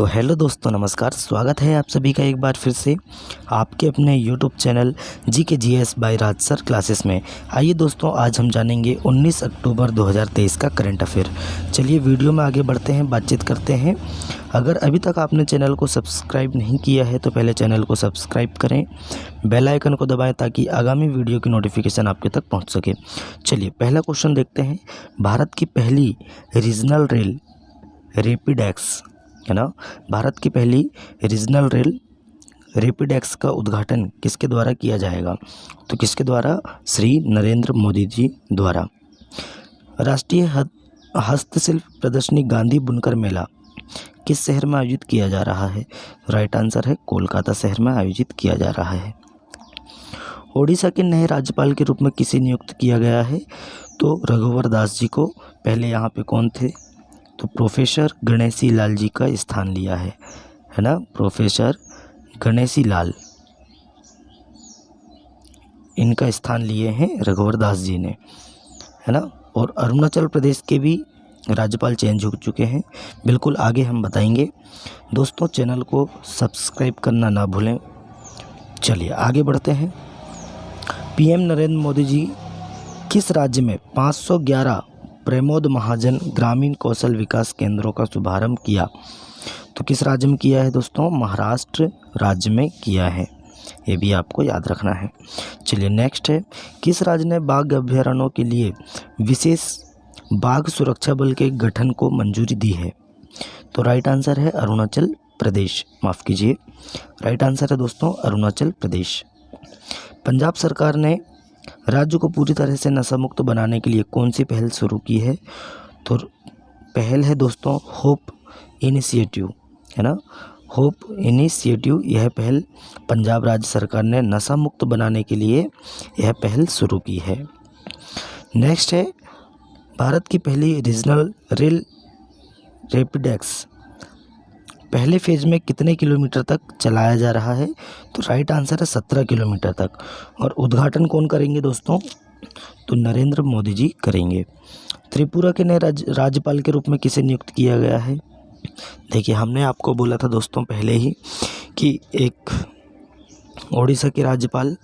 तो हेलो दोस्तों, नमस्कार। स्वागत है आप सभी का एक बार फिर से आपके अपने YouTube channel GK GS bye राज सर क्लासेस में। आइए दोस्तों, आज हम जानेंगे 19 अक्टूबर 2023 का करंट अफेयर। चलिए वीडियो में आगे बढ़ते हैं, बातचीत करते हैं। अगर अभी तक आपने चैनल को सब्सक्राइब नहीं किया है तो पहले चैनल को सब्सक्राइब करें, बेल आइकन को दबाएं ताकि आगामी वीडियो की नोटिफिकेशन आपके तक पहुँच सके। चलिए पहला क्वेश्चन देखते हैं। भारत की पहली रीजनल रेल रैपिडेक्स है ना, भारत की पहली रीजनल रेल रैपिडेक्स का उद्घाटन किसके द्वारा किया जाएगा? तो किसके द्वारा? श्री नरेंद्र मोदी जी द्वारा। राष्ट्रीय हस्तशिल्प प्रदर्शनी गांधी बुनकर मेला किस शहर में आयोजित किया जा रहा है? राइट आंसर है कोलकाता शहर में आयोजित किया जा रहा है। ओडिशा के नए राज्यपाल के रूप में किसे नियुक्त किया गया है? तो रघुवर दास जी को। पहले यहाँ पे कौन थे? तो प्रोफेसर गणेशी लाल जी का स्थान लिया है ना, प्रोफेसर गणेशी लाल, इनका स्थान लिए हैं रघुवर दास जी ने, है ना। और अरुणाचल प्रदेश के भी राज्यपाल चेंज हो चुके हैं, बिल्कुल आगे हम बताएंगे। दोस्तों चैनल को सब्सक्राइब करना ना भूलें। चलिए आगे बढ़ते हैं। पीएम नरेंद्र मोदी जी किस राज्य में 511 प्रमोद महाजन ग्रामीण कौशल विकास केंद्रों का शुभारंभ किया? तो किस राज्य में किया है दोस्तों? महाराष्ट्र राज्य में किया है, ये भी आपको याद रखना है। चलिए नेक्स्ट है, किस राज्य ने बाघ अभयारण्यों के लिए विशेष बाघ सुरक्षा बल के गठन को मंजूरी दी है? तो राइट आंसर है अरुणाचल प्रदेश, माफ़ कीजिए, राइट आंसर है दोस्तों अरुणाचल प्रदेश। पंजाब सरकार ने राज्य को पूरी तरह से नशा मुक्त बनाने के लिए कौन सी पहल शुरू की है? तो पहल है दोस्तों होप इनिशिएटिव, है ना, होप इनिशिएटिव। यह पहल पंजाब राज्य सरकार ने नशा मुक्त बनाने के लिए यह पहल शुरू की है। नेक्स्ट है, भारत की पहली रीजनल रेल रैपिडेक्स पहले फेज में कितने किलोमीटर तक चलाया जा रहा है? तो राइट आंसर है 17 किलोमीटर तक। और उद्घाटन कौन करेंगे दोस्तों? तो नरेंद्र मोदी जी करेंगे। त्रिपुरा के नए राज्यपाल के रूप में किसे नियुक्त किया गया है? देखिए हमने आपको बोला था दोस्तों पहले ही कि एक ओडिशा के राज्यपाल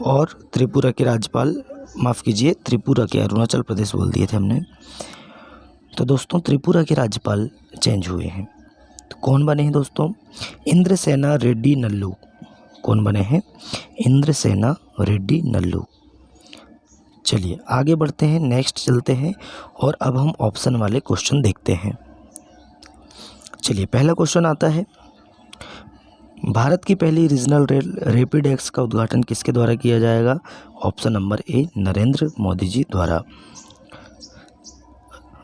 और त्रिपुरा के राज्यपाल, माफ़ कीजिए त्रिपुरा के, अरुणाचल प्रदेश बोल दिए थे हमने। तो दोस्तों त्रिपुरा के राज्यपाल चेंज हुए हैं, तो कौन बने हैं दोस्तों? इंद्रसेना रेड्डी नल्लू। कौन बने हैं? इंद्रसेना रेड्डी नल्लू। चलिए आगे बढ़ते हैं, नेक्स्ट चलते हैं और अब हम ऑप्शन वाले क्वेश्चन देखते हैं। चलिए पहला क्वेश्चन आता है, भारत की पहली रीजनल रेल रैपिडेक्स का उद्घाटन किसके द्वारा किया जाएगा? Option number A Narendra Modi ji द्वारा।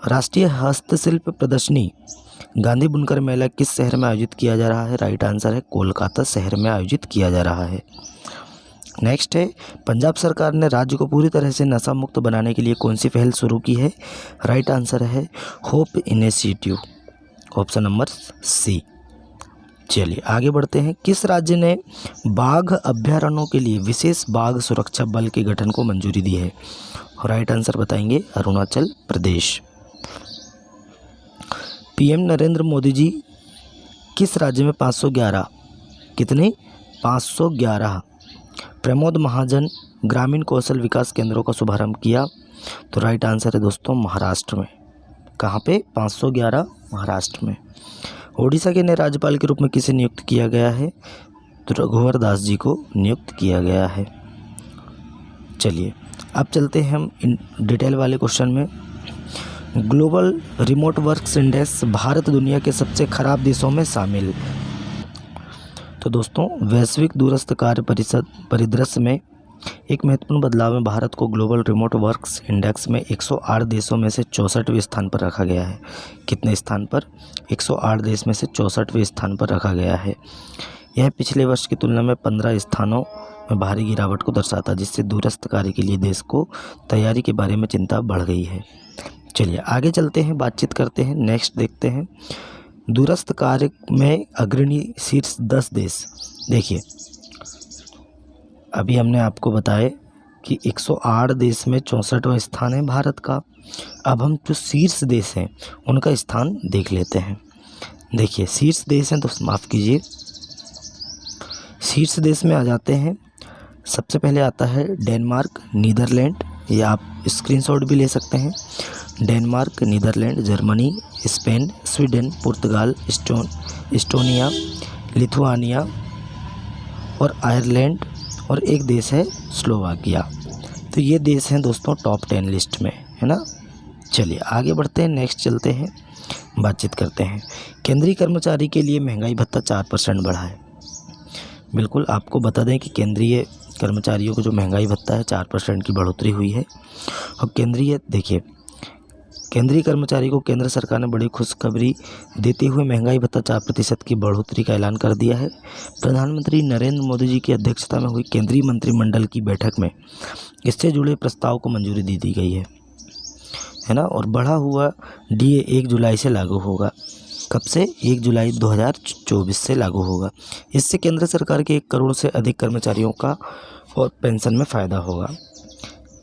राष्ट्रीय हस्तशिल्प प्रदर्शनी गांधी बुनकर मेला किस शहर में आयोजित किया जा रहा है? राइट आंसर है कोलकाता शहर में आयोजित किया जा रहा है। नेक्स्ट है, पंजाब सरकार ने राज्य को पूरी तरह से नशा मुक्त बनाने के लिए कौन सी पहल शुरू की है? राइट आंसर है hope initiative, option number C. चलिए आगे बढ़ते हैं। किस राज्य ने बाघ अभयारण्यों के लिए विशेष बाघ सुरक्षा बल के गठन को मंजूरी दी है? राइट आंसर बताएंगे अरुणाचल प्रदेश। पीएम नरेंद्र मोदी जी किस राज्य में 511 कितने 511 प्रमोद महाजन ग्रामीण कौशल विकास केंद्रों का शुभारंभ किया? तो राइट आंसर है दोस्तों महाराष्ट्र में। कहाँ पे? 511 महाराष्ट्र में। ओडिशा के नए राज्यपाल के रूप में किसे नियुक्त किया गया है? तो रघुवर दास जी को नियुक्त किया गया है। चलिए अब चलते हैं हम इन डिटेल वाले क्वेश्चन में। Global remote works index Bharat दुनिया के सबसे खराब देशों में शामिल। तो दोस्तों वैश्विक दूरस्थ कार्य परिदृश्य में एक महत्वपूर्ण बदलाव में भारत को ग्लोबल रिमोट वर्क्स इंडेक्स में 108 देशों में से 64वें स्थान पर रखा गया है। कितने स्थान पर? 108 देश में से 64वें स्थान पर रखा गया है। यह पिछले वर्ष की तुलना में 15 स्थानों में भारी गिरावट को दर्शाता है, जिससे दूरस्थ कार्य के लिए देश को तैयारी के बारे में चिंता बढ़ गई है। चलिए आगे चलते हैं, बातचीत करते हैं, नेक्स्ट देखते हैं। दूरस्थ कार्य में अग्रणी शीर्ष 10 देश। देखिए अभी हमने आपको बताया कि 108 देश में 64वां स्थान है भारत का। अब हम जो शीर्ष देश हैं उनका स्थान देख लेते हैं। देखिए शीर्ष देश हैं दोस्त, माफ़ कीजिए, शीर्ष देश में आ जाते हैं। सबसे पहले आता है डेनमार्क, नीदरलैंड, या आप स्क्रीनशॉट भी ले सकते हैं। Denmark, Netherlands, Germany, Spain, Sweden, पुर्तगाल, इस्टोनिया, लिथुआनिया और आयरलैंड, और एक देश है स्लोवाकिया। तो ये देश हैं दोस्तों टॉप 10 लिस्ट में, है ना। चलिए आगे बढ़ते हैं, नेक्स्ट चलते हैं, बातचीत करते हैं। केंद्रीय कर्मचारी के लिए महंगाई भत्ता 4% बढ़ा है। बिल्कुल आपको बता दें कि केंद्रीय कर्मचारियों को जो महंगाई भत्ता है 4% की बढ़ोतरी हुई है। और देखिए केंद्रीय कर्मचारी को केंद्र सरकार ने बड़ी खुशखबरी देते हुए महंगाई भत्ता 4% की बढ़ोतरी का ऐलान कर दिया है। प्रधानमंत्री नरेंद्र मोदी जी की अध्यक्षता में हुई केंद्रीय मंत्रिमंडल की बैठक में इससे जुड़े प्रस्ताव को मंजूरी दी गई है ना। और बढ़ा हुआ डीए 1 जुलाई से लागू होगा। कब से? 1 जुलाई 2024 से लागू होगा। इससे केंद्र सरकार के 1 करोड़ से अधिक कर्मचारियों का और पेंशन में फ़ायदा होगा,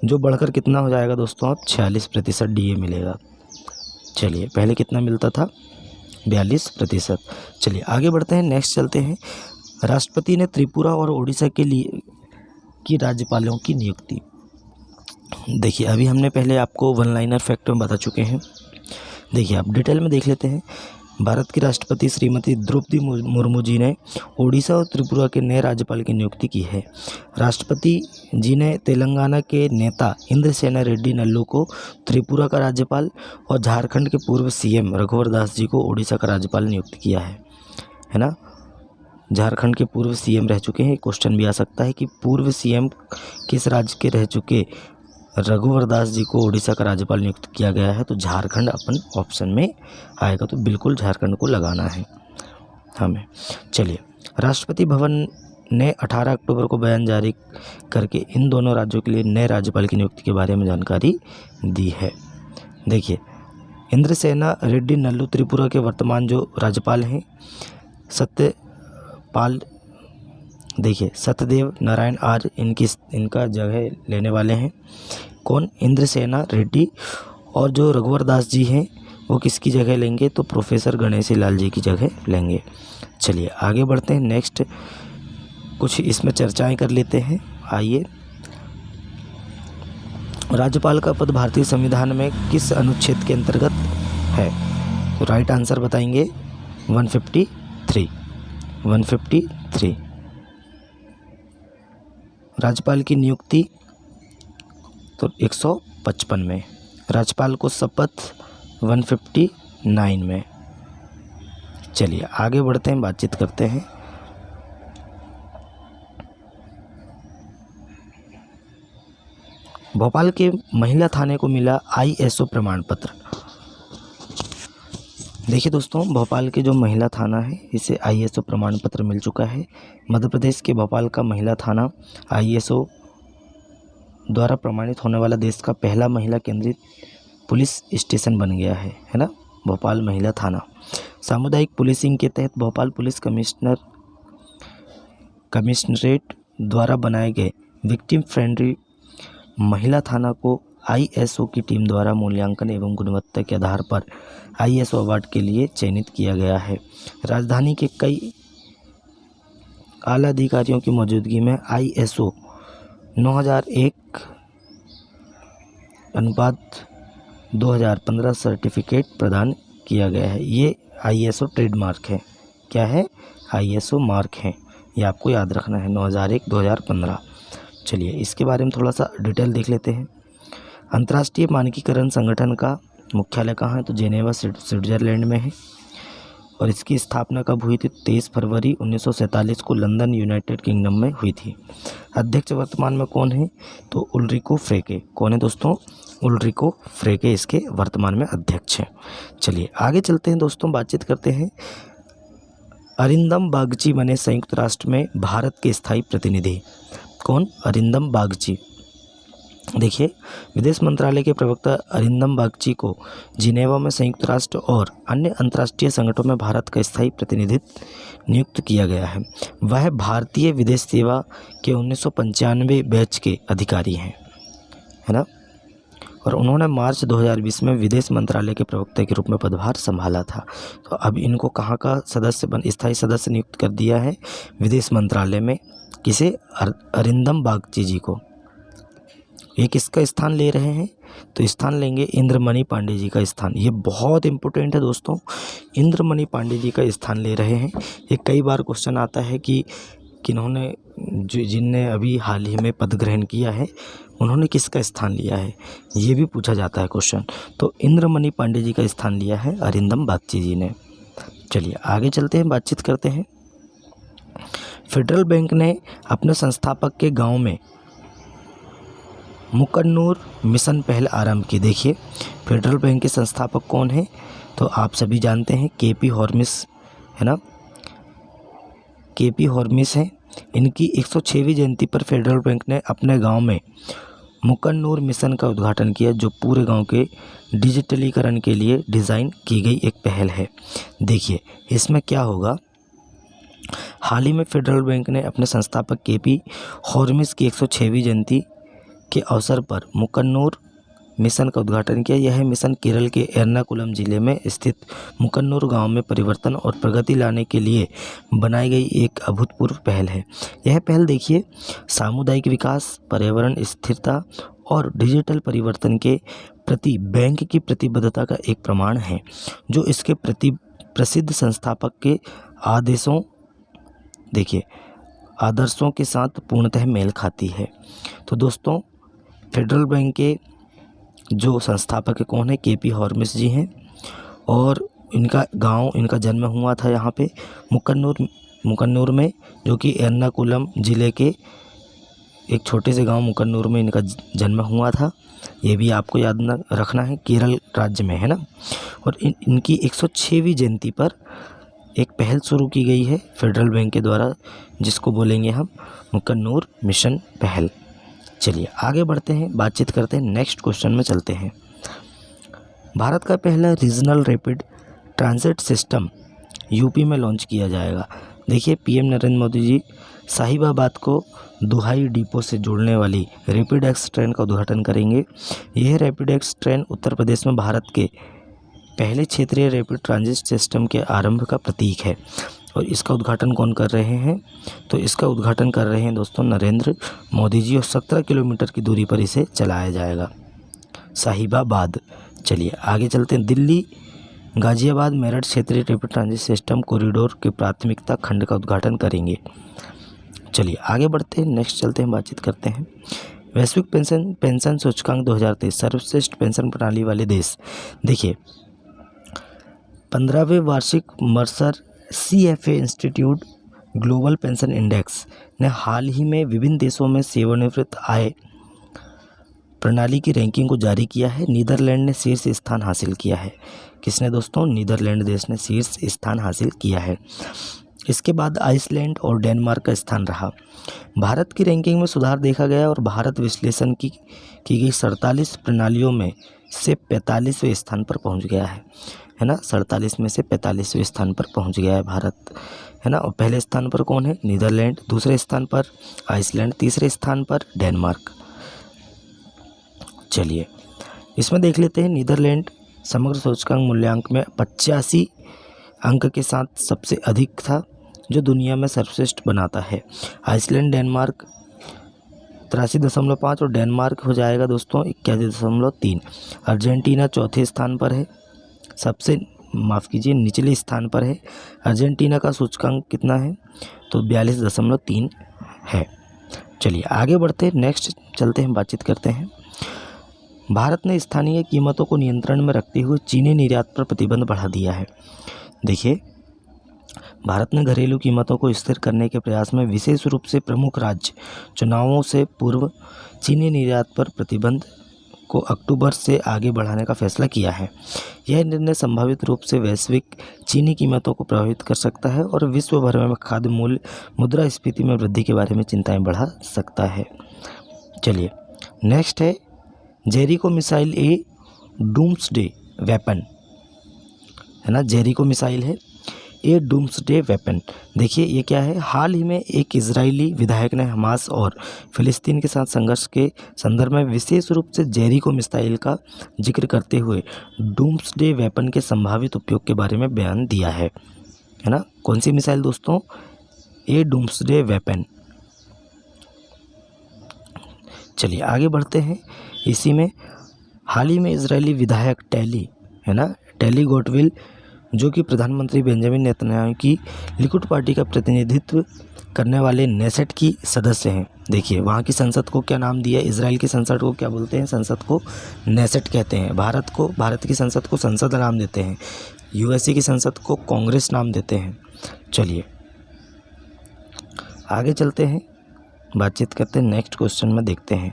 जो बढ़कर कितना हो जाएगा दोस्तों, अब 46% डीए मिलेगा। चलिए पहले कितना मिलता था? 42%। चलिए आगे बढ़ते हैं, नेक्स्ट चलते हैं। राष्ट्रपति ने त्रिपुरा और उड़ीसा के लिए की राज्यपालों की नियुक्ति। देखिए अभी हमने पहले आपको वन लाइनर फैक्ट में बता चुके हैं। देखिए आप डिटेल में देख लेते हैं। भारत की राष्ट्रपति श्रीमती द्रौपदी मुर्मू जी ने ओडिशा और त्रिपुरा के नए राज्यपाल की नियुक्ति की है। राष्ट्रपति जी ने तेलंगाना के नेता इंद्रसेना रेड्डी नल्लू को त्रिपुरा का राज्यपाल और झारखंड के पूर्व सीएम रघुवर दास जी को ओडिशा का राज्यपाल नियुक्त किया है ना। झारखंड के पूर्व सीएम रह चुके हैं। क्वेश्चन भी आ सकता है कि पूर्व सीएम किस राज्य के रह चुके रघुवर दास जी को ओडिशा का राज्यपाल नियुक्त किया गया है, तो झारखंड अपन ऑप्शन में आएगा, तो बिल्कुल झारखंड को लगाना है हमें। चलिए राष्ट्रपति भवन ने 18 अक्टूबर को बयान जारी करके इन दोनों राज्यों के लिए नए राज्यपाल की नियुक्ति के बारे में जानकारी दी है। देखिए इंद्रसेना रेड्डी नल्लू त्रिपुरा के वर्तमान जो राज्यपाल हैं, सत्यदेव नारायण आर्य इनका जगह लेने वाले हैं। कौन? इंद्रसेना रेड्डी। और जो रघुवर दास जी हैं वो किसकी जगह लेंगे? तो प्रोफेसर गणेशी लाल जी की जगह लेंगे। चलिए आगे बढ़ते हैं, नेक्स्ट कुछ इसमें चर्चाएं कर लेते हैं। आइए, राज्यपाल का पद भारतीय संविधान में किस अनुच्छेद के अंतर्गत है? तो राइट आंसर बताएंगे 153। राज्यपाल की नियुक्ति तो 155 में। राज्यपाल को शपथ 159 में। चलिए आगे बढ़ते हैं, बातचीत करते हैं। भोपाल के महिला थाने को मिला ISO प्रमाण पत्र। देखिए दोस्तों, भोपाल के जो महिला थाना है इसे ISO प्रमाण पत्र मिल चुका है। मध्य प्रदेश के भोपाल का महिला थाना ISO द्वारा प्रमाणित होने वाला देश का पहला महिला केंद्रित पुलिस स्टेशन बन गया है ना। भोपाल महिला थाना सामुदायिक पुलिसिंग के तहत भोपाल पुलिस कमिश्नरेट द्वारा बनाए गए विक्टिम फ्रेंडली महिला थाना को ISO की टीम द्वारा मूल्यांकन एवं गुणवत्ता के आधार पर ISO अवार्ड के लिए चयनित किया गया है। राजधानी के कई आला अधिकारियों की मौजूदगी में ISO 9001/2015 सर्टिफिकेट प्रदान किया गया है। ये ISO ट्रेडमार्क है। क्या है? ISO मार्क है। ये आपको याद रखना है, 9001/2015। चलिए इसके बारे में थोड़ा सा डिटेल देख लेते हैं। अंतर्राष्ट्रीय मानकीकरण संगठन का मुख्यालय कहाँ है? तो जेनेवा स्विट्जरलैंड में है। और इसकी स्थापना कब हुई थी? 23 फरवरी 1947 को लंदन यूनाइटेड किंगडम में हुई थी। अध्यक्ष वर्तमान में कौन है? तो उल्रिको फ्रेके। कौन है दोस्तों? उल्रिको फ्रेके इसके वर्तमान में अध्यक्ष हैं। चलिए आगे चलते हैं दोस्तों, बातचीत करते हैं। अरिंदम बागची बने संयुक्त राष्ट्र में भारत के स्थायी प्रतिनिधि। कौन? अरिंदम बागची। देखिए विदेश मंत्रालय के प्रवक्ता अरिंदम बागची को जिनेवा में संयुक्त राष्ट्र और अन्य अंतर्राष्ट्रीय संगठनों में भारत का स्थायी प्रतिनिधित्व नियुक्त किया गया है। वह भारतीय विदेश सेवा के 1995 बैच के अधिकारी हैं, है ना। और उन्होंने मार्च 2020 में विदेश मंत्रालय के प्रवक्ता के रूप में पदभार संभाला था। तो अब इनको कहाँ का स्थायी सदस्य नियुक्त कर दिया है? विदेश मंत्रालय में। किसे? अरिंदम बागची जी को। ये किसका स्थान ले रहे हैं? तो स्थान लेंगे इंद्रमणि पांडे जी का स्थान। ये बहुत इंपॉर्टेंट है दोस्तों, इंद्रमणि पांडे जी का स्थान ले रहे हैं। ये कई बार क्वेश्चन आता है कि किन्होंने जिनने अभी हाल ही में पद ग्रहण किया है उन्होंने किसका स्थान लिया है, ये भी पूछा जाता है क्वेश्चन। तो इंद्रमणि पांडे जी का स्थान लिया है अरिंदम बागची जी ने। चलिए आगे चलते हैं, बातचीत करते हैं। फेडरल बैंक ने अपने संस्थापक के गांव में मुकन्नूर मिशन पहल आरंभ की। देखिए फेडरल बैंक के संस्थापक कौन है? तो आप सभी जानते हैं केपी हॉर्मिस, है ना, केपी हॉर्मिस हैं। इनकी 106वीं जयंती पर फेडरल बैंक ने अपने गांव में मुकन्नूर मिशन का उद्घाटन किया, जो पूरे गांव के डिजिटलीकरण के लिए डिज़ाइन की गई एक पहल है। देखिए इसमें क्या होगा, हाल ही में फेडरल बैंक ने अपने संस्थापक केपी हॉर्मिस की 106वीं जयंती के अवसर पर मुकन्नूर मिशन का उद्घाटन किया। यह मिशन केरल के एर्नाकुलम जिले में स्थित मुकन्नूर गांव में परिवर्तन और प्रगति लाने के लिए बनाई गई एक अभूतपूर्व पहल है। यह पहल देखिए सामुदायिक विकास, पर्यावरण स्थिरता और डिजिटल परिवर्तन के प्रति बैंक की प्रतिबद्धता का एक प्रमाण है, जो इसके प्रति प्रसिद्ध संस्थापक के आदर्शों के साथ पूर्णतः मेल खाती है। तो दोस्तों फेडरल बैंक के जो संस्थापक कौन है? केपी हॉर्मिस जी हैं, और इनका जन्म हुआ था यहाँ पे मुकन्नूर में, जो कि एर्नाकुलम ज़िले के एक छोटे से गांव मुकन्नूर में इनका जन्म हुआ था। ये भी आपको याद रखना है, केरल राज्य में, है ना। और इनकी 106वीं जयंती पर एक पहल शुरू की गई है फेडरल बैंक के द्वारा, जिसको बोलेंगे हम मुकन्नूर मिशन पहल। चलिए आगे बढ़ते हैं, बातचीत करते हैं, नेक्स्ट क्वेश्चन में चलते हैं। भारत का पहला regional rapid transit system UP में लॉन्च किया जाएगा। देखिए पीएम नरेंद्र मोदी जी साहिबाबाद को दुहाई डिपो से जोड़ने वाली रैपिड एक्स ट्रेन का उद्घाटन करेंगे। यह rapid x train Uttar Pradesh में भारत के पहले क्षेत्रीय रैपिड ट्रांजिट सिस्टम के आरंभ का प्रतीक है। और इसका उद्घाटन कौन कर रहे हैं? तो इसका उद्घाटन कर रहे हैं दोस्तों नरेंद्र मोदी जी, और 17 किलोमीटर की दूरी पर इसे चलाया जाएगा, साहिबाबाद। चलिए आगे चलते हैं। दिल्ली गाजियाबाद मेरठ क्षेत्रीय रैपिड ट्रांजिट सिस्टम कॉरिडोर के प्राथमिकता खंड का उद्घाटन करेंगे। चलिए आगे बढ़ते हैं, नेक्स्ट चलते हैं, बातचीत करते हैं। वैश्विक पेंशन सूचकांक 2023 सर्वश्रेष्ठ पेंशन प्रणाली वाले देश। देखिए 15वें वार्षिक Mercer CFA institute global pension index ने हाल ही में विभिन्न देशों में सेवानिवृत्त आय प्रणाली की रैंकिंग को जारी किया है। नीदरलैंड ने शीर्ष स्थान हासिल किया है। किसने दोस्तों? नीदरलैंड देश ने शीर्ष स्थान हासिल किया है। इसके बाद आइसलैंड और डेनमार्क का स्थान रहा। भारत की रैंकिंग में सुधार देखा गया और भारत विश्लेषण की गई 47 प्रणालियों में से 45वें स्थान पर पहुंच गया है ना। 47 में से 45वें स्थान पर पहुंच गया है भारत, है ना। और पहले स्थान पर कौन है? नीदरलैंड, दूसरे स्थान पर आइसलैंड, तीसरे स्थान पर डेनमार्क। चलिए इसमें देख लेते हैं। नीदरलैंड समग्र सूचकांक मूल्यांक में 85 अंक के साथ सबसे अधिक था, जो दुनिया में सर्वश्रेष्ठ बनाता है। आइसलैंड डेनमार्क 83.5 और डेनमार्क हो जाएगा दोस्तों 81.3। अर्जेंटीना चौथे स्थान पर है, निचले स्थान पर है। अर्जेंटीना का सूचकांक कितना है? तो 42.3 है। चलिए आगे बढ़ते हैं, नेक्स्ट चलते हैं, बातचीत करते हैं। भारत ने स्थानीय कीमतों को नियंत्रण में रखते हुए चीनी निर्यात पर प्रतिबंध बढ़ा दिया है। देखिए भारत ने घरेलू कीमतों को स्थिर करने के प्रयास में विशेष रूप से प्रमुख राज्य चुनावों से पूर्व चीनी निर्यात पर प्रतिबंध को अक्टूबर से आगे बढ़ाने का फैसला किया है। यह निर्णय संभावित रूप से वैश्विक चीनी कीमतों को प्रभावित कर सकता है और विश्व भर में खाद्य मूल्य मुद्रास्फीति में वृद्धि के बारे में चिंताएं बढ़ा सकता है। चलिए नेक्स्ट है जेरिको मिसाइल डूम्सडे वेपन, है ना। जेरिको मिसाइल है, ए डूम्सडे वेपन। देखिए ये क्या है, हाल ही में एक इजरायली विधायक ने हमास और फ़िलिस्तीन के साथ संघर्ष के संदर्भ में विशेष रूप से जेरिको मिसाइल का जिक्र करते हुए डूम्सडे वेपन के संभावित उपयोग के बारे में बयान दिया है ना। कौन सी मिसाइल दोस्तों? ए डूम्सडे वेपन। चलिए आगे बढ़ते हैं। इसी में हाल ही में इजरायली विधायक टेली गोटविल, जो कि प्रधानमंत्री बेंजामिन नेतन्याहू की लिकुड पार्टी का प्रतिनिधित्व करने वाले नेसेट की सदस्य हैं। देखिए वहाँ की संसद को क्या नाम दिया? इजराइल की संसद को क्या बोलते हैं? संसद को नेसेट कहते हैं। भारत की संसद को संसद नाम देते हैं। यूएसए की संसद को कांग्रेस नाम देते हैं। चलिए आगे चलते हैं, बातचीत करते हैं। नेक्स्ट क्वेश्चन में देखते हैं।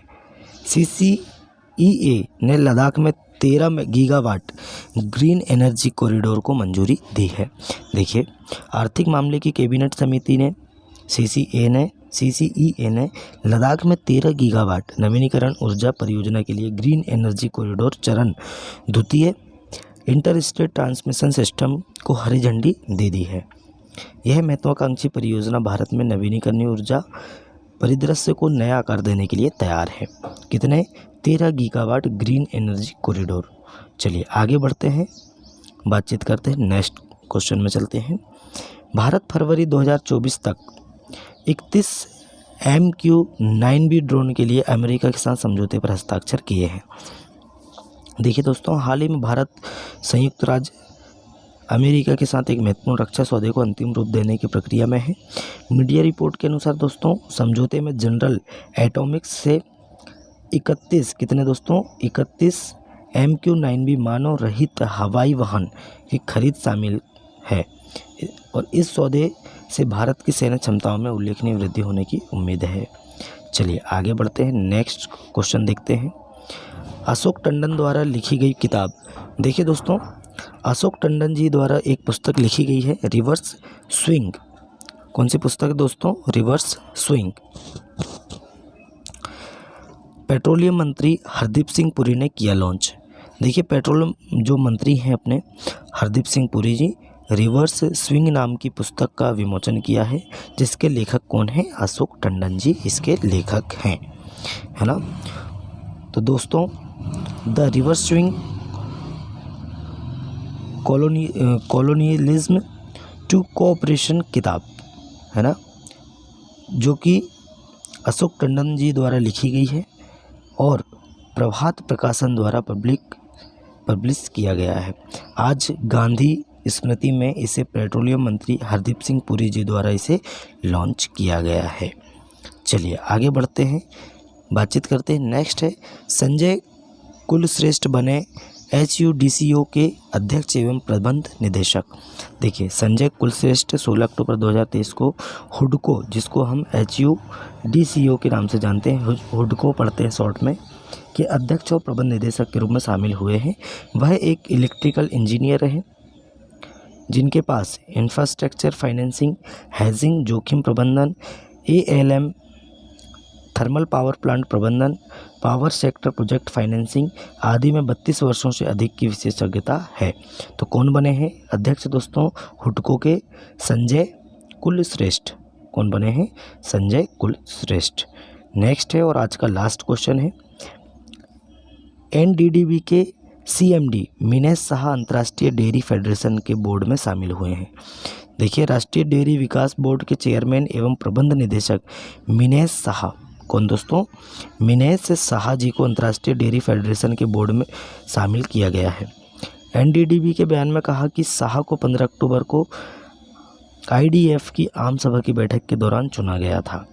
CCEA ने लद्दाख में 13 गीगावाट ग्रीन एनर्जी कॉरिडोर को मंजूरी दी है। देखिए आर्थिक मामले की कैबिनेट समिति ने CCEA ने लद्दाख में 13 गीगावाट नवीनीकरण ऊर्जा परियोजना के लिए ग्रीन एनर्जी कॉरिडोर चरण द्वितीय इंटरस्टेट ट्रांसमिशन सिस्टम को हरी झंडी दे दी है। यह महत्वाकांक्षी परियोजना भारत में नवीनीकरणीय ऊर्जा परिदृश्य को नया आकार देने के लिए तैयार है। कितने? 13 गीगावाट ग्रीन एनर्जी कॉरिडोर। चलिए आगे बढ़ते हैं, बातचीत करते हैं। नेक्स्ट क्वेश्चन में चलते हैं। भारत फरवरी 2024 तक 31 MQ-9B ड्रोन के लिए अमेरिका के साथ समझौते पर हस्ताक्षर किए हैं। देखिए दोस्तों, हाल ही में भारत संयुक्त राज्य अमेरिका के साथ एक महत्वपूर्ण रक्षा सौदे को अंतिम रूप देने की प्रक्रिया में है। मीडिया रिपोर्ट के अनुसार दोस्तों, समझौते में जनरल एटॉमिक्स से 31 MQ-9B मानव रहित हवाई वाहन की खरीद शामिल है और इस सौदे से भारत की सैन्य क्षमताओं में उल्लेखनीय वृद्धि होने की उम्मीद है। चलिए आगे बढ़ते हैं, नेक्स्ट क्वेश्चन देखते हैं। अशोक टंडन द्वारा लिखी गई किताब। देखिए दोस्तों, अशोक टंडन जी द्वारा एक पुस्तक लिखी गई है, रिवर्स स्विंग। कौन सी पुस्तक है दोस्तों? Reverse swing. पेट्रोलियम मंत्री हरदीप सिंह पुरी ने किया लॉन्च। देखिए पेट्रोलियम जो मंत्री हैं अपने हरदीप सिंह पुरी जी, रिवर्स स्विंग नाम की पुस्तक का विमोचन किया है, जिसके लेखक कौन हैं? अशोक टंडन जी इसके लेखक हैं, है ना। तो दोस्तों, the reverse swing colonialism to cooperation किताब, है ना, जो कि अशोक टंडन जी द्वारा लिखी गई है और प्रभात प्रकाशन द्वारा पब्लिश किया गया है। आज गांधी स्मृति में इसे पेट्रोलियम मंत्री हरदीप सिंह पुरी जी द्वारा इसे लॉन्च किया गया है। चलिए आगे बढ़ते हैं, बातचीत करते हैं। नेक्स्ट है, संजय कुलश्रेष्ठ बने HUDCO के अध्यक्ष एवं प्रबंध निदेशक। देखिए संजय कुलश्रेष्ठ 16 अक्टूबर 2023 को हुडको, जिसको हम HUDCO के नाम से जानते हैं, हुडको पढ़ते हैं शॉर्ट में, के अध्यक्ष और प्रबंध निदेशक के रूप में शामिल हुए हैं। वह एक इलेक्ट्रिकल इंजीनियर हैं जिनके पास इंफ्रास्ट्रक्चर फाइनेंसिंग, हेजिंग, जोखिम प्रबंधन, ALM, थर्मल पावर प्लांट प्रबंधन, पावर सेक्टर प्रोजेक्ट फाइनेंसिंग आदि में 32 वर्षों से अधिक की विशेषज्ञता है। तो कौन बने हैं अध्यक्ष दोस्तों? हुडको के संजय कुलश्रेष्ठ। कौन बने हैं? संजय कुलश्रेष्ठ। नेक्स्ट है और आज का लास्ट क्वेश्चन है, NDDB के CMD मिनेश शाह अंतर्राष्ट्रीय डेयरी फेडरेशन के बोर्ड में शामिल हुए हैं। देखिए राष्ट्रीय डेयरी विकास बोर्ड के चेयरमैन एवं प्रबंध निदेशक मिनेश शाह, कौन दोस्तों? मिनेश शाह जी को अंतर्राष्ट्रीय डेयरी फेडरेशन के बोर्ड में शामिल किया गया है। NDDB के बयान में कहा कि शाह को 15 अक्टूबर को IDF की आम सभा की बैठक के दौरान चुना गया था।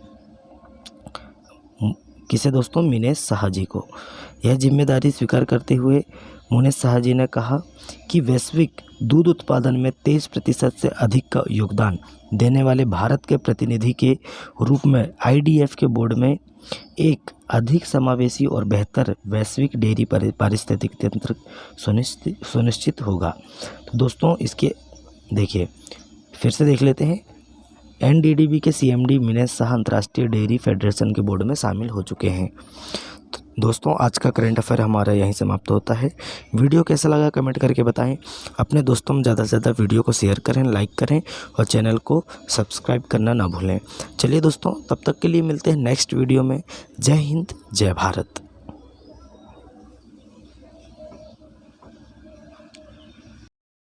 किसे दोस्तों? मिनेश शाह जी को। यह जिम्मेदारी स्वीकार करते हुए मिनेश शाह जी ने कहा कि वैश्विक दूध उत्पादन में 23% से अधिक का योगदान देने वाले भारत के प्रतिनिधि के रूप में IDF के बोर्ड में एक अधिक समावेशी और बेहतर वैश्विक डेयरी पारिस्थितिक तंत्र सुनिश्चित होगा। तो दोस्तों इसके देखिए फिर से देख लेते हैं। NDDB के CMD मिनेश शाह अंतर्राष्ट्रीय डेयरी फेडरेशन के बोर्ड में शामिल हो चुके हैं। दोस्तों आज का करंट अफेयर हमारा यहीं समाप्त होता है। वीडियो कैसा लगा कमेंट करके बताएं। अपने दोस्तों में ज़्यादा से ज़्यादा वीडियो को शेयर करें, लाइक करें और चैनल को सब्सक्राइब करना ना भूलें। चलिए दोस्तों, तब तक के लिए मिलते हैं नेक्स्ट वीडियो में। जय हिंद, जय भारत।